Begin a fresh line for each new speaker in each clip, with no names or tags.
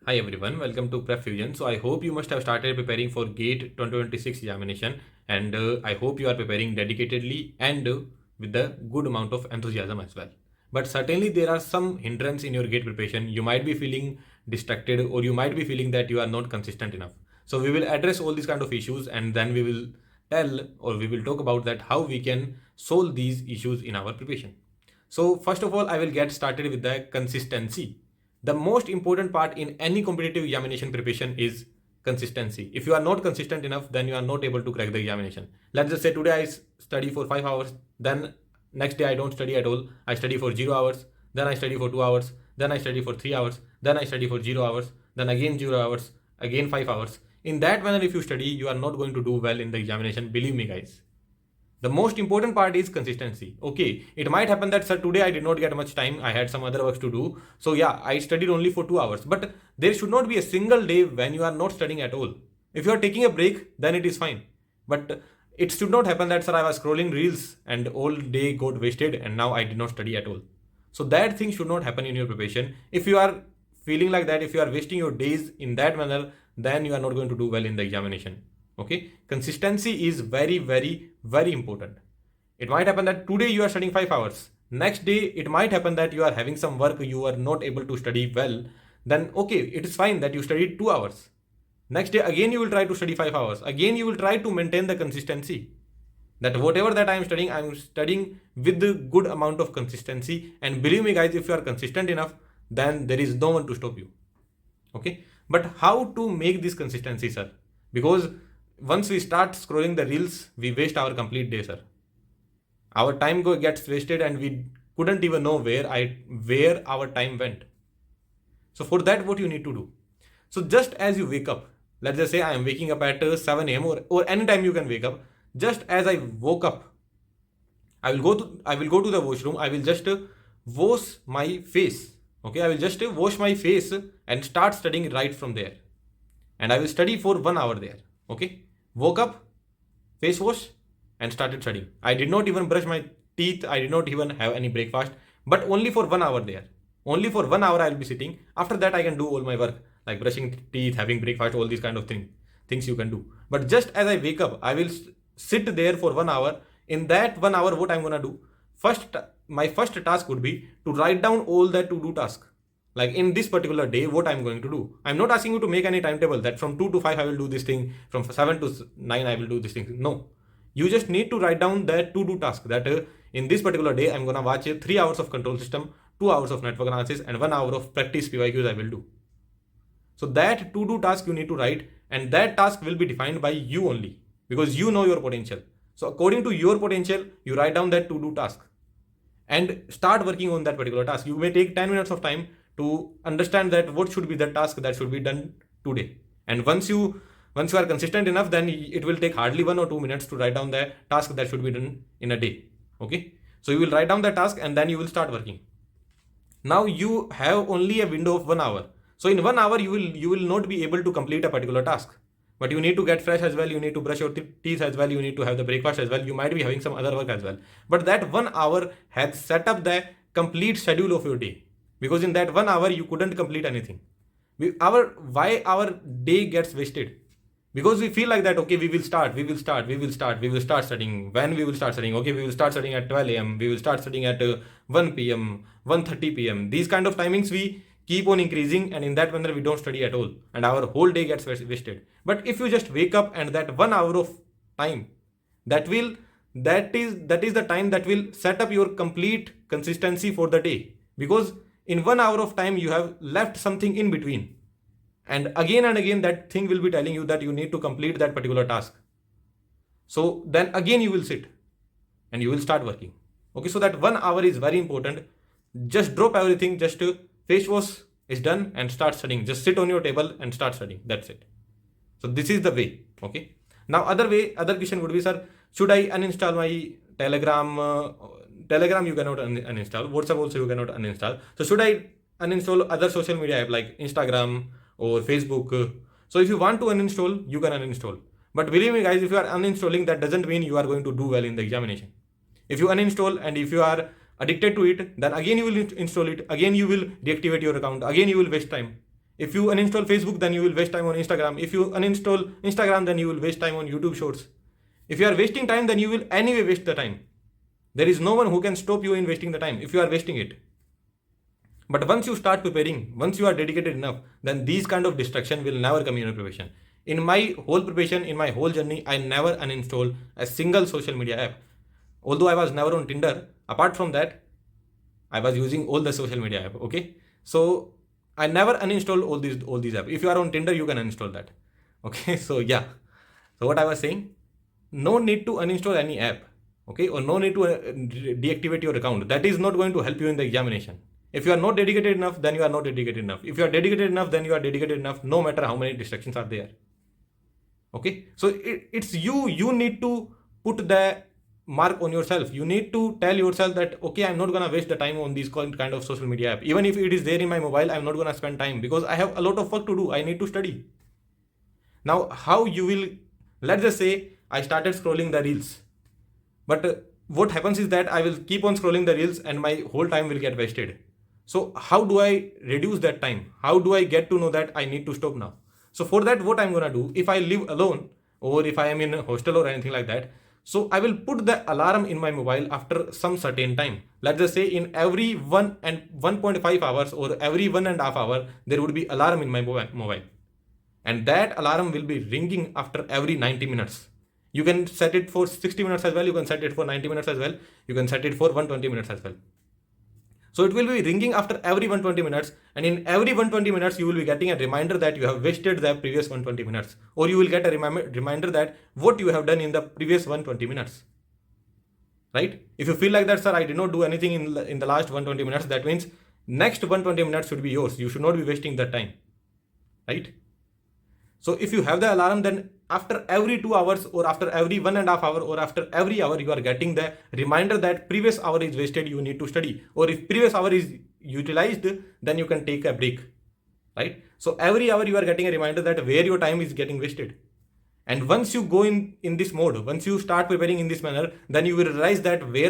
Hi everyone, welcome to PrepFusion. So I hope you must have started preparing for GATE 2026 examination and I hope you are preparing dedicatedly and with a good amount of enthusiasm as well. But certainly there are some hindrance in your GATE preparation. You might be feeling distracted or you might be feeling that you are not consistent enough. So we will address all these kind of issues and then we will we will talk about that how we can solve these issues in our preparation. So first of all, I will get started with the consistency. The most important part in any competitive examination preparation is consistency. If you are not consistent enough, then you are not able to crack the examination. Let's just say today I study for 5 hours, then next day I don't study at all. I study for 0 hours, then I study for 2 hours, then I study for 3 hours, then I study for 0 hours, then again 0 hours, again 5 hours. In that manner, if you study, you are not going to do well in the examination. Believe me, guys. The most important part is consistency. Okay, it might happen that sir today I did not get much time, I had some other works to do, so yeah, I studied only for 2 hours, but there should not be a single day when you are not studying at all. If you are taking a break, then it is fine, but it should not happen that sir I was scrolling reels and all day got wasted and now I did not study at all. So that thing should not happen in your preparation. If you are feeling like that, if you are wasting your days in that manner, then you are not going to do well in the examination. Okay, consistency is very important. It might happen that today you are studying 5 hours, next day it might happen that you are having some work you are not able to study well, then okay, it is fine that you studied 2 hours. Next day again you will try to study 5 hours, again you will try to maintain the consistency, that whatever that I am studying with the good amount of consistency. And believe me guys, if you are consistent enough, then there is no one to stop you. Okay, but how to make this consistency, sir? Because once we start scrolling the reels, we waste our complete day, sir. Our time gets wasted and we couldn't even know where our time went. So for that, what you need to do? So just as you wake up, let's just say I am waking up at 7 a.m. or any time you can wake up. Just as I woke up, I will go to the washroom. I will just wash my face. Okay, I will just wash my face and start studying right from there. And I will study for 1 hour there. Okay, woke up, face wash, and started studying. I did not even brush my teeth. I did not even have any breakfast, but only for 1 hour there. Only for 1 hour I'll be sitting. After that, I can do all my work like brushing teeth, having breakfast, all these kind of things you can do. But just as I wake up, I will sit there for 1 hour. In that 1 hour, what I'm gonna do? My first task would be to write down all that to do task. Like in this particular day, what I'm going to do. I'm not asking you to make any timetable that from 2 to 5 I will do this thing, from 7 to 9 I will do this thing. No. You just need to write down that to do task that in this particular day I'm gonna watch 3 hours of control system, 2 hours of network analysis, and 1 hour of practice PYQs I will do. So that to do task you need to write, and that task will be defined by you only because you know your potential. So according to your potential, you write down that to do task and start working on that particular task. You may take 10 minutes of time to understand that what should be the task that should be done today. And once you are consistent enough, then it will take hardly 1 or 2 minutes to write down the task that should be done in a day. Okay, so you will write down the task and then you will start working. Now you have only a window of 1 hour. So in 1 hour you will not be able to complete a particular task. But you need to get fresh as well, you need to brush your teeth as well, you need to have the breakfast as well, you might be having some other work as well. But that 1 hour has set up the complete schedule of your day. Because in that 1 hour you couldn't complete anything. Why our day gets wasted? Because we feel like that, okay, we will start studying. When we will start studying? Okay, we will start studying at 12 a.m. We will start studying at 1 p.m., 1:30 p.m. These kind of timings we keep on increasing, and in that manner we don't study at all, and our whole day gets wasted. But if you just wake up and that 1 hour of time, that is the time that will set up your complete consistency for the day. Because in 1 hour of time you have left something in between, and again that thing will be telling you that you need to complete that particular task. So then again you will sit and you will start working. Okay, so that 1 hour is very important. Just drop everything, just face wash is done and start studying. Just sit on your table and start studying. That's it. So this is the way. Okay, now other question would be, sir, should I uninstall my Telegram? You cannot uninstall. WhatsApp also you cannot uninstall. So should I uninstall other social media app like Instagram or Facebook? So if you want to uninstall, you can uninstall. But believe me guys, if you are uninstalling, that doesn't mean you are going to do well in the examination. If you uninstall and if you are addicted to it, then again you will install it, again you will deactivate your account, again you will waste time. If you uninstall Facebook, then you will waste time on Instagram. If you uninstall Instagram, then you will waste time on YouTube Shorts. If you are wasting time, then you will anyway waste the time. There is no one who can stop you in wasting the time if you are wasting it. But once you start preparing, once you are dedicated enough, then these kind of distraction will never come in your preparation. In my whole preparation, in my whole journey, I never uninstalled a single social media app. Although I was never on Tinder, apart from that, I was using all the social media app. Okay, so I never uninstalled all these apps. If you are on Tinder, you can uninstall that. Okay, so yeah. So what I was saying, no need to uninstall any app. Okay, or no need to deactivate your account. That is not going to help you in the examination. If you are not dedicated enough, then you are not dedicated enough. If you are dedicated enough, then you are dedicated enough, no matter how many distractions are there. Okay, so it's you need to put the mark on yourself. You need to tell yourself that, okay, I'm not gonna waste the time on these kind of social media app. Even if it is there in my mobile, I'm not gonna spend time because I have a lot of work to do. I need to study. Now, how you will, let's just say I started scrolling the reels, but what happens is that I will keep on scrolling the reels and my whole time will get wasted. So how do I reduce that time? How do I get to know that I need to stop now? So for that, what I'm gonna do, if I live alone or if I am in a hostel or anything like that, so I will put the alarm in my mobile after some certain time. Let's just say in every 1.5 hours or every 1.5 hour, there would be alarm in my mobile. And that alarm will be ringing after every 90 minutes. You can set it for 60 minutes as well. You can set it for 90 minutes as well. You can set it for 120 minutes as well. So it will be ringing after every 120 minutes, and in every 120 minutes you will be getting a reminder that you have wasted the previous 120 minutes, or you will get a reminder that what you have done in the previous 120 minutes. Right? If you feel like that, sir, I did not do anything in the last 120 minutes, that means next 120 minutes should be yours. You should not be wasting that time. Right? So if you have the alarm, then after every 2 hours or after every 1.5 hour or after every hour, you are getting the reminder that previous hour is wasted, you need to study. Or if previous hour is utilized, then you can take a break. Right? So every hour you are getting a reminder that where your time is getting wasted. And once you go in this mode, once you start preparing in this manner, then you will realize that where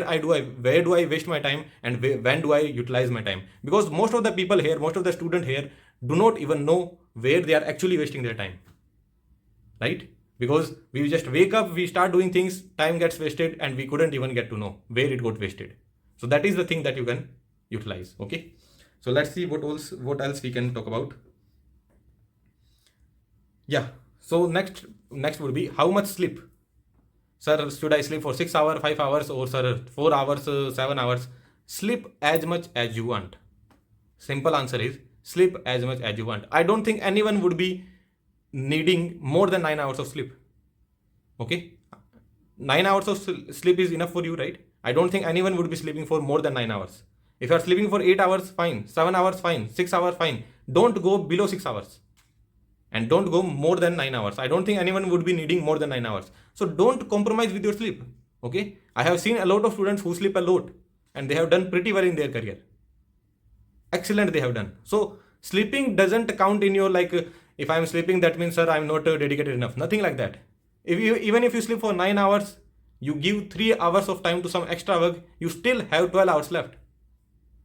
do I waste my time and when do I utilize my time. Because most of the people here, most of the students here do not even know where they are actually wasting their time. Right? Because we just wake up, we start doing things, time gets wasted, and we couldn't even get to know where it got wasted. So that is the thing that you can utilize. Okay. So let's see what else we can talk about. Yeah. So next would be how much sleep. Sir, should I sleep for 6 hours, 5 hours, or sir, 4 hours, 7 hours? Sleep as much as you want. Simple answer is sleep as much as you want. I don't think anyone would be needing more than 9 hours of sleep. Okay, 9 hours of sleep is enough for you, right? I don't think anyone would be sleeping for more than 9 hours. If you are sleeping for 8 hours, fine. 7 hours, fine. 6 hours, fine. Don't go below 6 hours. And don't go more than 9 hours. I don't think anyone would be needing more than 9 hours. So don't compromise with your sleep. Okay, I have seen a lot of students who sleep a lot and they have done pretty well in their career. Excellent, they have done. So sleeping doesn't count in your if I'm sleeping, that means, sir, I'm not dedicated enough. Nothing like that. Even if you sleep for 9 hours, you give 3 hours of time to some extra work, you still have 12 hours left.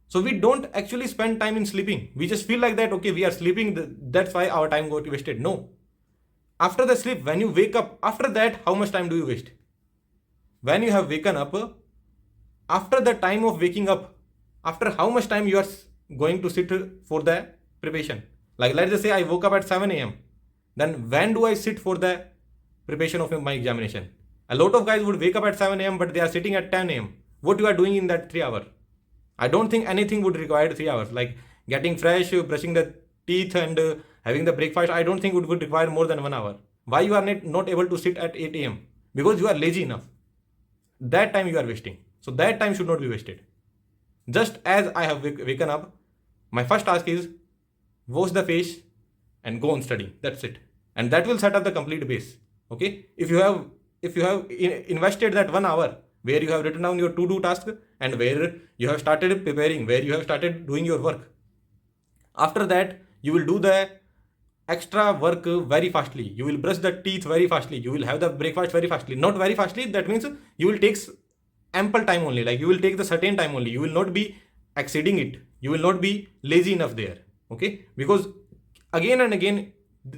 So we don't actually spend time in sleeping. We just feel like that, okay, we are sleeping, that's why our time got wasted. No. After the sleep, when you wake up, after that, how much time do you waste? When you have waken up, after the time of waking up, after how much time you are going to sit for the preparation? Like, let's just say I woke up at 7 a.m. Then when do I sit for the preparation of my examination? A lot of guys would wake up at 7 a.m. but they are sitting at 10 a.m. What you are doing in that 3 hours? I don't think anything would require 3 hours. Like getting fresh, brushing the teeth and having the breakfast, I don't think would require more than 1 hour. Why you are not able to sit at 8 a.m.? Because you are lazy enough. That time you are wasting. So that time should not be wasted. Just as I have waken up, my first task is wash the face and go on study. That's it. And that will set up the complete base. Okay. If you have invested that 1 hour where you have written down your to-do task and where you have started preparing, where you have started doing your work. After that, you will do the extra work very fastly. You will brush the teeth very fastly. You will have the breakfast very fastly. Not very fastly. That means you will take ample time only. Like you will take the certain time only. You will not be exceeding it. You will not be lazy enough there. Okay. Because again and again,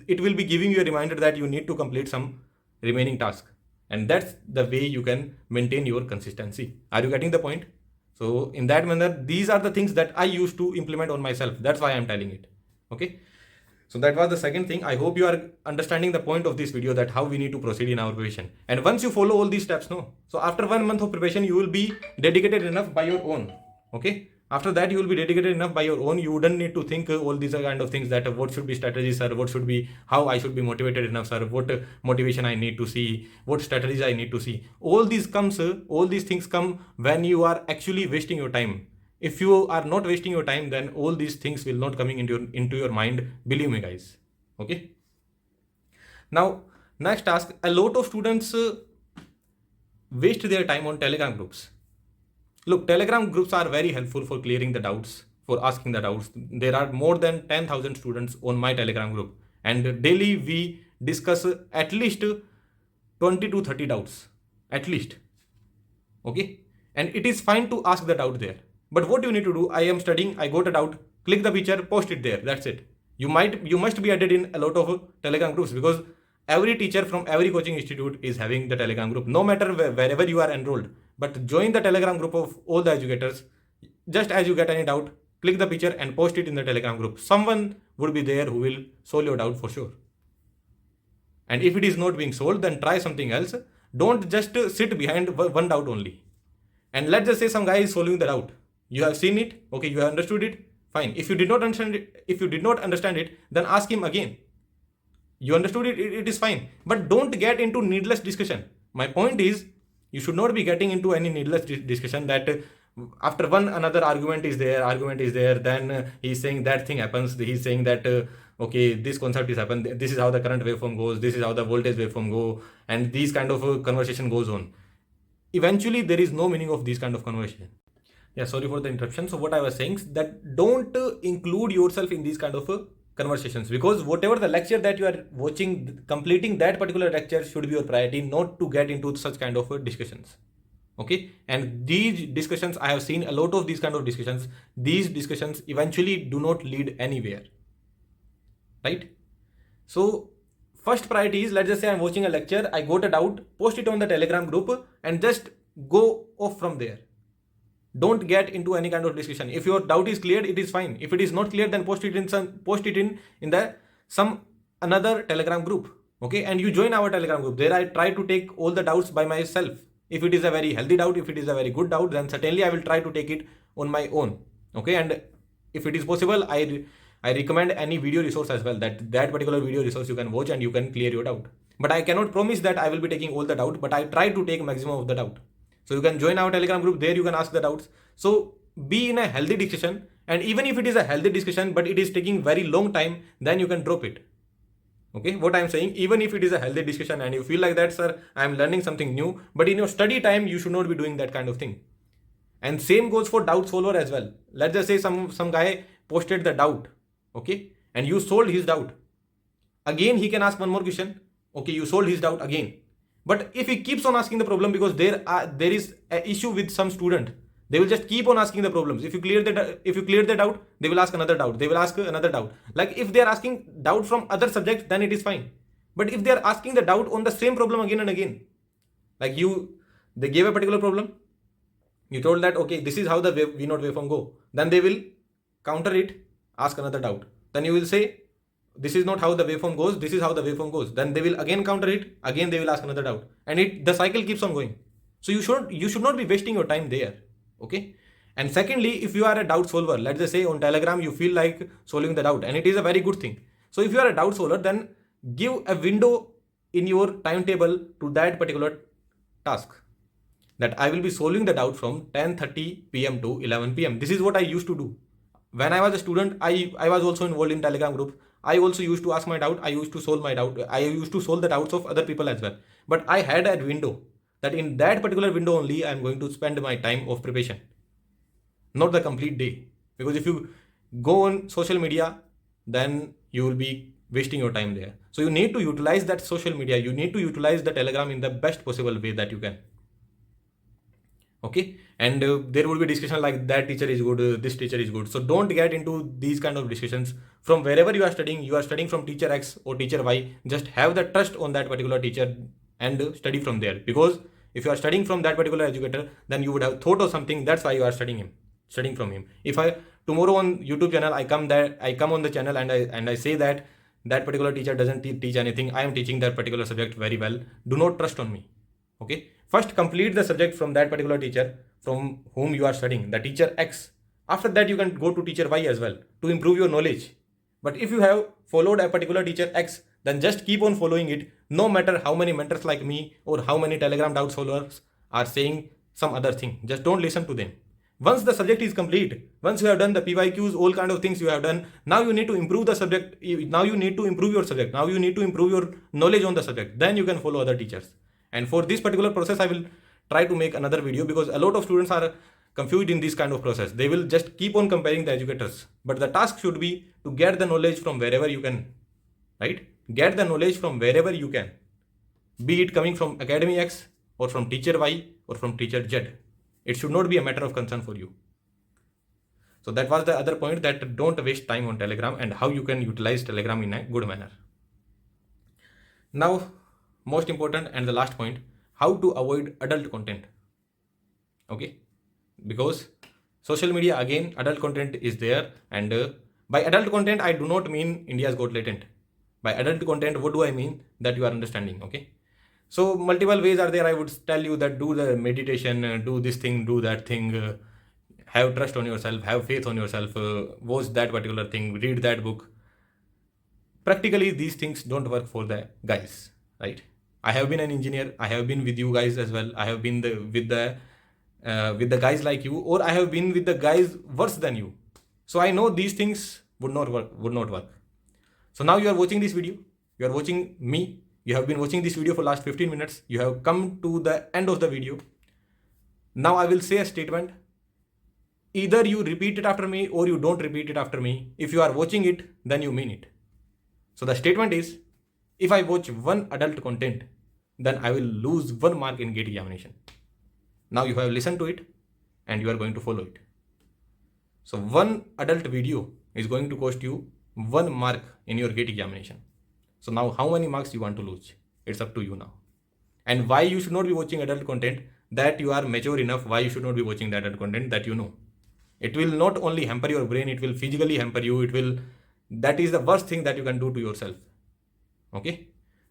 it will be giving you a reminder that you need to complete some remaining task. And that's the way you can maintain your consistency. Are you getting the point? So in that manner, these are the things that I used to implement on myself. That's why I'm telling it. Okay. So that was the second thing. I hope you are understanding the point of this video, that how we need to proceed in our preparation. And once you follow all these steps, no, so after 1 month of preparation, you will be dedicated enough by your own. Okay. After that, you will be dedicated enough by your own. You wouldn't need to think all these kind of things, that what should be strategies, sir, what should be, how I should be motivated enough, sir, what motivation I need to see, what strategies I need to see. All these things come when you are actually wasting your time. If you are not wasting your time, then all these things will not coming into your mind. Believe me, guys. Okay. Now, next task. A lot of students waste their time on Telegram groups. Look, Telegram groups are very helpful for clearing the doubts, for asking the doubts. There are more than 10,000 students on my Telegram group, and daily we discuss at least 20 to 30 doubts. At least. Okay. And it is fine to ask the doubt there. But what you need to do, I am studying, I got a doubt, click the picture, post it there. That's it. You must be added in a lot of Telegram groups, because every teacher from every coaching institute is having the Telegram group, no matter wherever you are enrolled. But join the Telegram group of all the educators. Just as you get any doubt, click the picture and post it in the Telegram group. Someone would be there who will solve your doubt for sure. And if it is not being solved, then try something else. Don't just sit behind one doubt only. And let's just say some guy is solving the doubt. You have seen it, okay, you have understood it, fine. If you did not understand it, then ask him again. You understood it, it is fine. But don't get into needless discussion. My point is, you should not be getting into any needless discussion, that after one another argument is there, then he's saying that thing happens, he's saying that okay, this concept is happened, this is how the current waveform goes, this is how the voltage waveform go, and these kind of conversation goes on. Eventually, there is no meaning of these kind of conversation. Yeah, sorry for the interruption. So what I was saying is that don't include yourself in these kind of conversations, because whatever the lecture that you are watching, completing that particular lecture should be your priority, not to get into such kind of discussions. Okay. And these discussions, I have seen a lot of these kind of discussions. These discussions eventually do not lead anywhere. Right? So first priority is, let's just say I'm watching a lecture, I got a doubt, post it on the Telegram group and just go off from there. Don't get into any kind of discussion. If your doubt is cleared, it is fine. If it is not clear, then post it in some another Telegram group. Okay, and you join our Telegram group. There I try to take all the doubts by myself. If it is a very healthy doubt, if it is a very good doubt, then certainly I will try to take it on my own. Okay, and if it is possible, I recommend any video resource as well. That particular video resource you can watch and you can clear your doubt. But I cannot promise that I will be taking all the doubt, but I try to take maximum of the doubt. So you can join our Telegram group. There you can ask the doubts. So be in a healthy discussion. And even if it is a healthy discussion, but it is taking very long time, then you can drop it. Okay, what I'm saying, even if it is a healthy discussion and you feel like that, sir, I'm learning something new, but in your study time, you should not be doing that kind of thing. And same goes for doubt solver as well. Let's just say some guy posted the doubt. Okay, and you solved his doubt. Again, he can ask one more question. Okay, you solved his doubt again. But if he keeps on asking the problem, because there is an issue with some student, they will just keep on asking the problems. If you clear the doubt, they will ask another doubt. They will ask another doubt. Like if they are asking doubt from other subjects, then it is fine. But if they are asking the doubt on the same problem again and again, like they gave a particular problem, you told that, okay, this is how the V0 waveform go. Then they will counter it, ask another doubt. Then you will say, this is not how the waveform goes, this is how the waveform goes. Then they will again counter it, again they will ask another doubt. And the cycle keeps on going. So you should not be wasting your time there. Okay. And secondly, if you are a doubt solver, let's just say on Telegram, you feel like solving the doubt, and it is a very good thing. So if you are a doubt solver, then give a window in your timetable to that particular task, that I will be solving the doubt from 10:30 p.m. to 11 p.m. This is what I used to do. When I was a student, I was also involved in Telegram group. I also used to ask my doubt. I used to solve my doubt. I used to solve the doubts of other people as well. But I had a window, that in that particular window only I am going to spend my time of preparation, not the complete day. Because if you go on social media, then you will be wasting your time there. So you need to utilize that social media. You need to utilize the Telegram in the best possible way that you can. Okay, and there would be discussion like that teacher is good, this teacher is good. So don't get into these kind of discussions. From wherever you are studying from teacher X or teacher Y, just have the trust on that particular teacher and study from there. Because if you are studying from that particular educator, then you would have thought of something. That's why you are studying from him. If I tomorrow on YouTube channel I come on the channel and I say that that particular teacher doesn't teach anything, I am teaching that particular subject very well, do not trust on me. Okay, first complete the subject from that particular teacher from whom you are studying, the teacher X. After that you can go to teacher Y as well to improve your knowledge. But if you have followed a particular teacher X, then just keep on following it, no matter how many mentors like me or how many Telegram doubt followers are saying some other thing. Just don't listen to them. Once the subject is complete, once you have done the PYQs, all kind of things you have done, now you need to improve the subject. Now you need to improve your subject. Now you need to improve your knowledge on the subject. Then you can follow other teachers. And for this particular process, I will try to make another video, because a lot of students are confused in this kind of process. They will just keep on comparing the educators. But the task should be to get the knowledge from wherever you can, right? Get the knowledge from wherever you can. Be it coming from Academy X or from teacher Y or from teacher Z. It should not be a matter of concern for you. So that was the other point, that don't waste time on Telegram and how you can utilize Telegram in a good manner. Now, most important and the last point, how to avoid adult content. Okay, because social media, again, adult content is there, and by adult content I do not mean India's Got Latent. By adult content, what do I mean, that you are understanding. Okay, so multiple ways are there. I would tell you that do the meditation, do this thing, do that thing, have trust on yourself, have faith on yourself, watch that particular thing, read that book. Practically these things don't work for the guys, right? I have been an engineer, I have been with you guys as well, I have been with the guys like you, or I have been with the guys worse than you. So I know these things would not work. So now you are watching this video, you are watching me, you have been watching this video for last 15 minutes, you have come to the end of the video. Now I will say a statement. Either you repeat it after me or you don't repeat it after me. If you are watching it, then you mean it. So the statement is, if I watch one adult content, then I will lose 1 mark in GATE examination. Now you have listened to it and you are going to follow it. So one adult video is going to cost you 1 mark in your GATE examination. So now how many marks you want to lose? It's up to you now. And why you should not be watching adult content, that you are mature enough, why you should not be watching that adult content, that you know. It will not only hamper your brain, it will physically hamper you. That is the worst thing that you can do to yourself. Okay,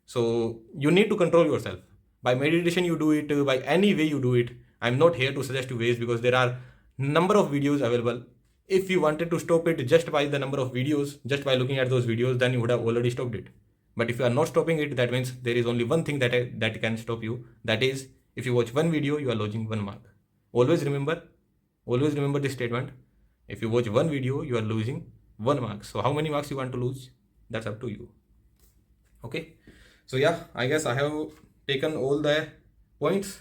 so you need to control yourself. By meditation you do it, by any way you do it. I'm not here to suggest you ways, because there are number of videos available. If you wanted to stop it just by the number of videos, just by looking at those videos, then you would have already stopped it. But if you are not stopping it, that means there is only one thing that can stop you. That is, if you watch one video, you are losing 1 mark. Always remember this statement. If you watch one video, you are losing 1 mark. So how many marks you want to lose? That's up to you. Okay, so yeah, I guess I have taken all the points.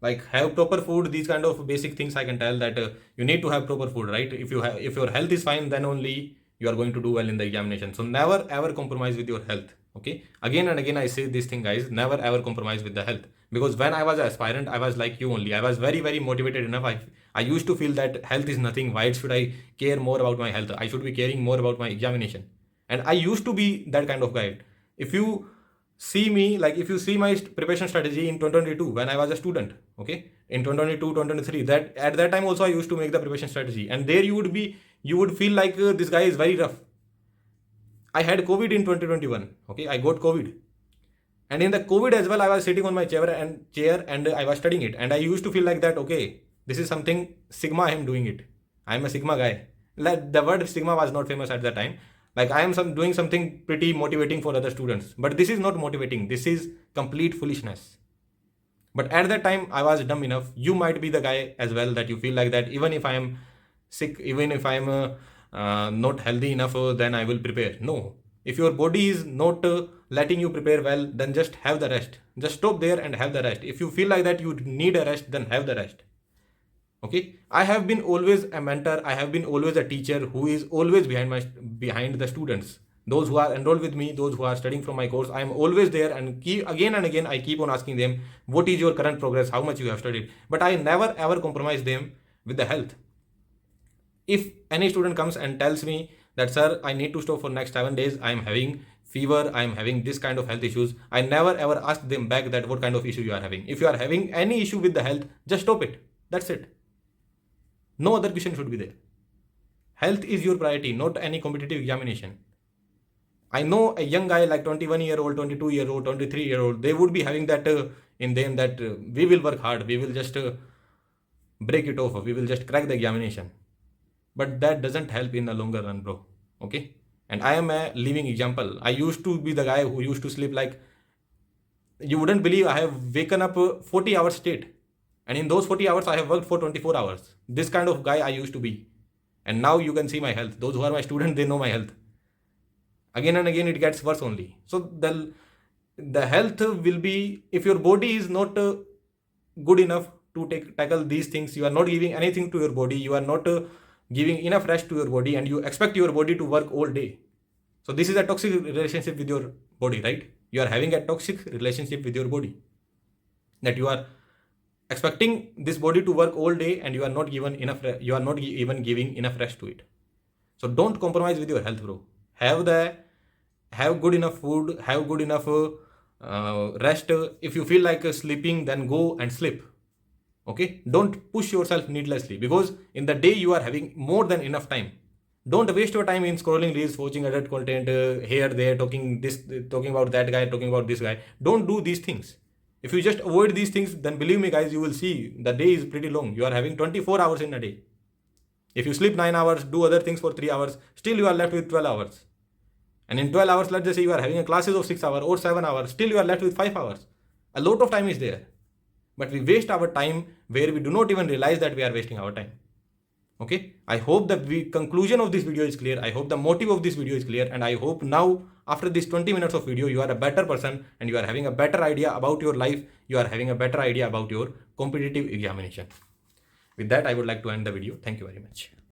Like, have proper food, these kind of basic things I can tell, that you need to have proper food, right? If your health is fine, then only you are going to do well in the examination. So never ever compromise with your health. Okay, again and again I say this thing, guys, never ever compromise with the health. Because when I was an aspirant, I was like you only. I was very, very motivated enough. I used to feel that health is nothing. Why should I care more about my health? I should be caring more about my examination. And I used to be that kind of guy. If you see me, like if you see my preparation strategy in 2022 when I was a student, okay, in 2022, 2023, that at that time also I used to make the preparation strategy. And there you would feel like this guy is very rough. I had COVID in 2021. Okay, I got COVID. And in the COVID as well, I was sitting on my chair and I was studying it. And I used to feel like that, okay, this is something Sigma, I am doing it. I am a Sigma guy. Like, the word Sigma was not famous at that time. Like, I am doing something pretty motivating for other students. But this is not motivating. This is complete foolishness. But at that time, I was dumb enough. You might be the guy as well, that you feel like that even if I am sick, even if I am not healthy enough, then I will prepare. No. If your body is not letting you prepare well, then just have the rest. Just stop there and have the rest. If you feel like that you need a rest, then have the rest. Okay, I have been always a mentor. I have been always a teacher who is always behind the students. Those who are enrolled with me, those who are studying from my course, I am always there, and again and again I keep on asking them, what is your current progress, how much you have studied. But I never ever compromise them with the health. If any student comes and tells me that, sir, I need to stop for next 7 days, I am having fever, I am having this kind of health issues, I never ever ask them back that what kind of issue you are having. If you are having any issue with the health, just stop it. That's it. No other question should be there. Health is your priority, not any competitive examination. I know a young guy like 21-year-old, 22-year-old, 23-year-old, they would be having that in them that we will work hard, we will just break it off, we will just crack the examination. But that doesn't help in the longer run, bro. Okay? And I am a living example. I used to be the guy who used to sleep like, you wouldn't believe, I have waken up 40 hours straight. And in those 40 hours, I have worked for 24 hours. This kind of guy I used to be. And now you can see my health. Those who are my students, they know my health. Again and again, it gets worse only. So the health will be, if your body is not good enough to tackle these things, you are not giving anything to your body, you are not giving enough rest to your body, and you expect your body to work all day. So this is a toxic relationship with your body, right? You are having a toxic relationship with your body, that you are expecting this body to work all day and you are not given enough, you are not even giving enough rest to it. So don't compromise with your health, bro. Have good enough food, have good enough rest. If you feel like sleeping, then go and sleep. Okay? Don't push yourself needlessly, because in the day you are having more than enough time. Don't waste your time in scrolling reels, watching adult content, here, there, talking about that guy, talking about this guy. Don't do these things. If you just avoid these things, then believe me guys, you will see the day is pretty long. You are having 24 hours in a day. If you sleep 9 hours, do other things for 3 hours, still you are left with 12 hours. And in 12 hours, let's just say you are having a classes of 6 hours or 7 hours, still you are left with 5 hours. A lot of time is there. But we waste our time where we do not even realize that we are wasting our time. Okay? I hope the conclusion of this video is clear. I hope the motive of this video is clear. And I hope now, after this 20 minutes of video, you are a better person and you are having a better idea about your life. You are having a better idea about your competitive examination. With that, I would like to end the video. Thank you very much.